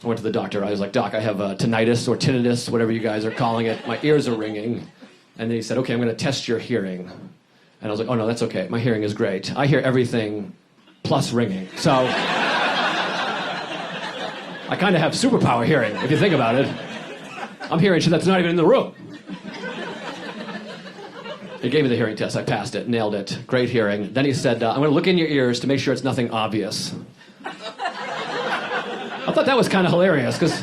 I went to the doctor. I was like, Doc, I have tinnitus or tinnitus, whatever you guys are calling it. My ears are ringing. And then he said, okay, I'm going to test your hearing. And I was like, oh, no, that's okay. My hearing is great. I hear everything plus ringing. So I kind of have superpower hearing, if you think about it. I'm hearing shit that's not even in the room. He gave me the hearing test. I passed it, nailed it. Great hearing. Then he said, I'm going to look in your ears to make sure it's nothing obvious. I thought that was kind of hilarious, because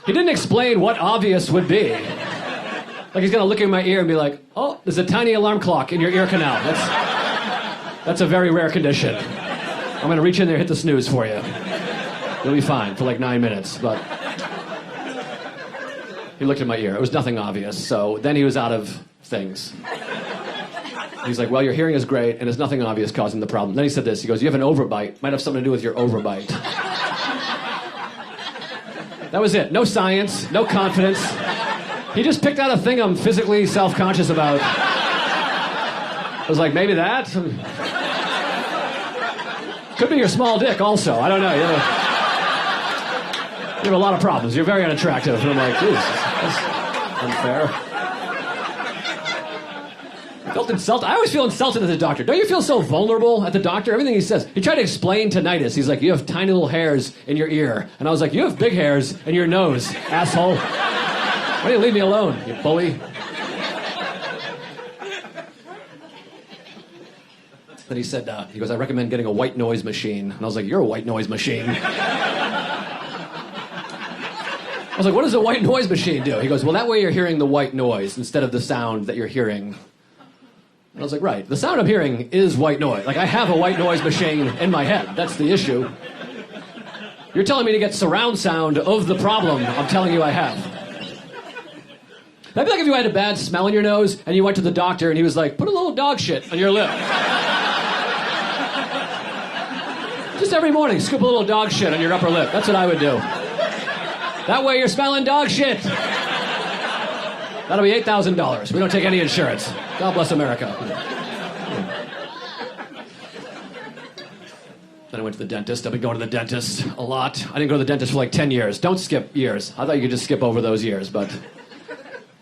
he didn't explain what obvious would be. Like he's going to look in my ear and be like, oh, there's a tiny alarm clock in your ear canal. That's a very rare condition. I'm going to reach in there and hit the snooze for you. You'll be fine for like 9 minutes. But he looked at my ear. It was nothing obvious. So then he was out of things. He's like, well, your hearing is great, and there's nothing obvious causing the problem. Then he said this. He goes, you have an overbite. Might have something to do with your overbite. That was it. No science, no confidence. He just picked out a thing I'm physically self-conscious about. I was like, maybe that? Could be your small dick also. I don't know. You have a lot of problems. You're very unattractive. And I'm like, Jesus, that's unfair. I felt insulted. I always feel insulted as a doctor. Don't you feel so vulnerable at the doctor? Everything he says. He tried to explain tinnitus. He's like, you have tiny little hairs in your ear. And I was like, you have big hairs in your nose, asshole. Why don't you leave me alone, you bully? Then he said, he goes, I recommend getting a white noise machine. And I was like, you're a white noise machine. I was like, what does a white noise machine do? He goes, well, that way you're hearing the white noise instead of the sound that you're hearing. And I was like, right, the sound I'm hearing is white noise. Like, I have a white noise machine in my head. That's the issue. You're telling me to get surround sound of the problem I'm telling you I have. That'd be like if you had a bad smell in your nose and you went to the doctor and he was like, put a little dog shit on your lip. Just every morning, scoop a little dog shit on your upper lip. That's what I would do. That way you're smelling dog shit. That'll be $8,000. We don't take any insurance. God bless America. Then I went to the dentist. I've been going to the dentist a lot. I didn't go to the dentist for like 10 years. Don't skip years. I thought you could just skip over those years, but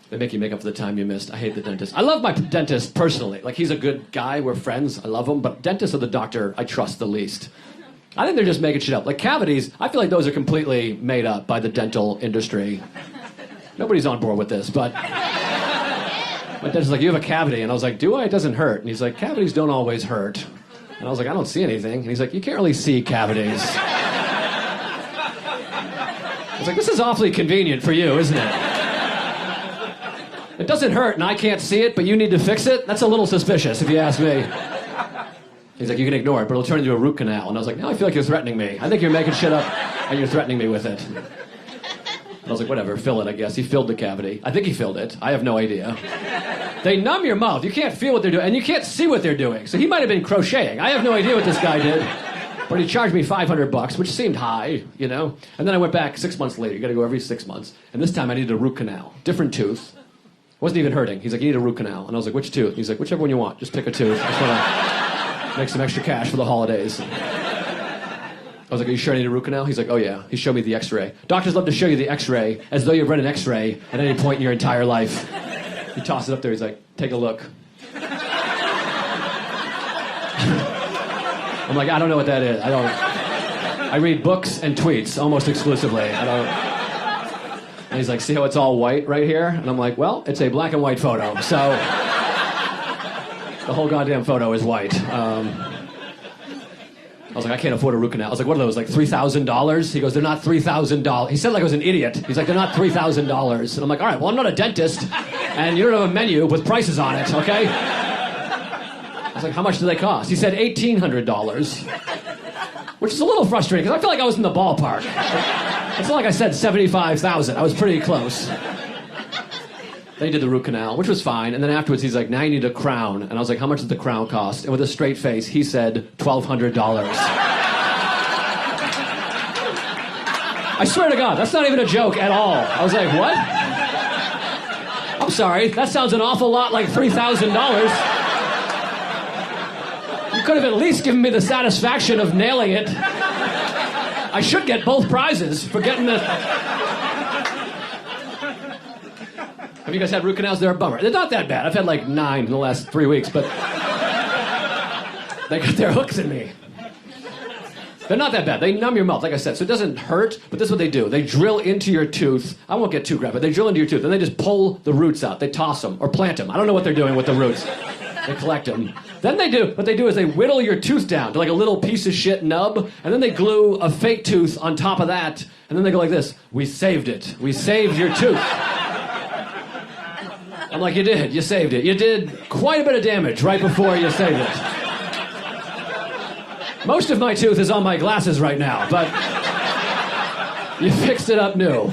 they make you make up for the time you missed. I hate the dentist. I love my dentist personally. Like, he's a good guy. We're friends. I love him. But dentists are the doctor I trust the least. I think they're just making shit up. Like cavities, I feel like those are completely made up by the dental industry. Nobody's on board with this, but my dentist's like, you have a cavity. And I was like, do I? It doesn't hurt. And he's like, cavities don't always hurt. And I was like, I don't see anything. And he's like, you can't really see cavities. I was like, this is awfully convenient for you, isn't it? It doesn't hurt and I can't see it, but you need to fix it? That's a little suspicious, if you ask me. He's like, you can ignore it, but it'll turn into a root canal. And I was like, now I feel like you're threatening me. I think you're making shit up and you're threatening me with it. And I was like, whatever, fill it, I guess. He filled the cavity. I think he filled it. I have no idea. They numb your mouth. You can't feel what they're doing, and you can't see what they're doing. So he might have been crocheting. I have no idea what this guy did. But he charged me $500, which seemed high, you know? And then I went back 6 months later. You gotta go every 6 months. And this time I needed a root canal. Different tooth. Wasn't even hurting. He's like, you need a root canal. And I was like, which tooth? He's like, whichever one you want. Just pick a tooth. I just want to make some extra cash for the holidays. I was like, are you sure I need a root canal? He's like, oh yeah. He showed me the x-ray. Doctors love to show you the x-ray as though you've read an x-ray at any point in your entire life. He tossed it up there. He's like, take a look. I'm like, I don't know what that is. I read books and tweets almost exclusively. And he's like, see how it's all white right here? And I'm like, well, it's a black and white photo. So the whole goddamn photo is white. I was like, I can't afford a root canal. I was like, what are those, like $3,000? He goes, they're not $3,000. He said like I was an idiot. He's like, they're not $3,000. And I'm like, all right, well, I'm not a dentist, and you don't have a menu with prices on it, okay? I was like, how much do they cost? He said $1,800, which is a little frustrating, because I feel like I was in the ballpark. It's not like I said $75,000. I was pretty close. Then he did the root canal, which was fine. And then afterwards, he's like, now you need a crown. And I was like, how much does the crown cost? And with a straight face, he said $1,200. I swear to God, that's not even a joke at all. I was like, what? I'm sorry, that sounds an awful lot like $3,000. You could have at least given me the satisfaction of nailing it. I should get both prizes for getting the... Have you guys had root canals? They're a bummer. They're not that bad. I've had like 9 in the last 3 weeks, but they got their hooks in me. They're not that bad. They numb your mouth, like I said, so it doesn't hurt, but this is what they do. They drill into your tooth. I won't get too graphic. They drill into your tooth, and they just pull the roots out. They toss them or plant them. I don't know what they're doing with the roots. They collect them. Then what they do is they whittle your tooth down to like a little piece of shit nub, and then they glue a fake tooth on top of that, and then they go like this. We saved it. We saved your tooth. I'm like, you did. You saved it. You did quite a bit of damage right before you saved it. Most of my tooth is on my glasses right now, but you fixed it up new.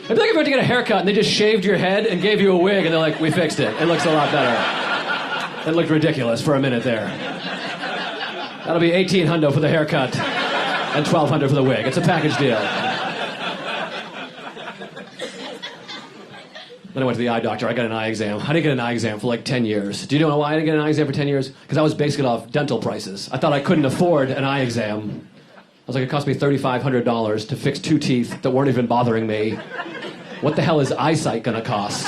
It'd be like if you went to get a haircut and they just shaved your head and gave you a wig and they're like, we fixed it. It looks a lot better. It looked ridiculous for a minute there. That'll be $1,800 for the haircut and $1,200 for the wig. It's a package deal. Then I went to the eye doctor. I got an eye exam. I didn't get an eye exam for like 10 years. Do you know why I didn't get an eye exam for 10 years? Because I was basing it off dental prices. I thought I couldn't afford an eye exam. I was like, it cost me $3,500 to fix 2 teeth that weren't even bothering me. What the hell is eyesight going to cost?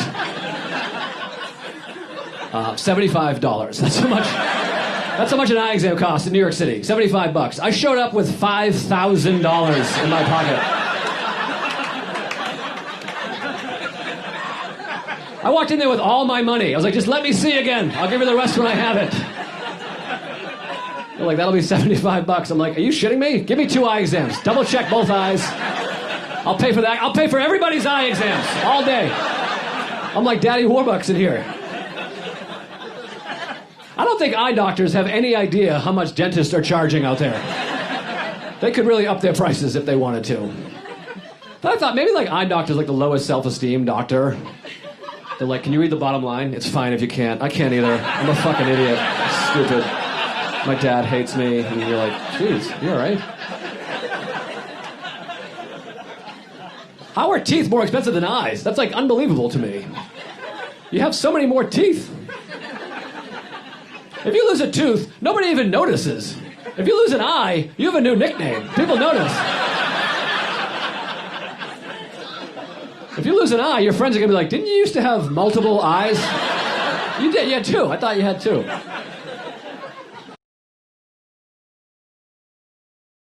$75. That's how much an eye exam costs in New York City. $75. I showed up with $5,000 in my pocket. I walked in there with all my money. I was like, just let me see again. I'll give you the rest when I have it. They're like, that'll be $75. I'm like, are you shitting me? Give me 2 eye exams. Double check both eyes. I'll pay for that. I'll pay for everybody's eye exams all day. I'm like Daddy Warbucks in here. I don't think eye doctors have any idea how much dentists are charging out there. They could really up their prices if they wanted to. But I thought maybe like eye doctors like the lowest self-esteem doctor. They're like, can you read the bottom line? It's fine if you can't. I can't either. I'm a fucking idiot. Stupid. My dad hates me. And you're like, geez, you all right? How are teeth more expensive than eyes? That's like unbelievable to me. You have so many more teeth. If you lose a tooth, nobody even notices. If you lose an eye, you have a new nickname. People notice. If you lose an eye, your friends are going to be like, didn't you used to have multiple eyes? You did, you had 2. I thought you had 2.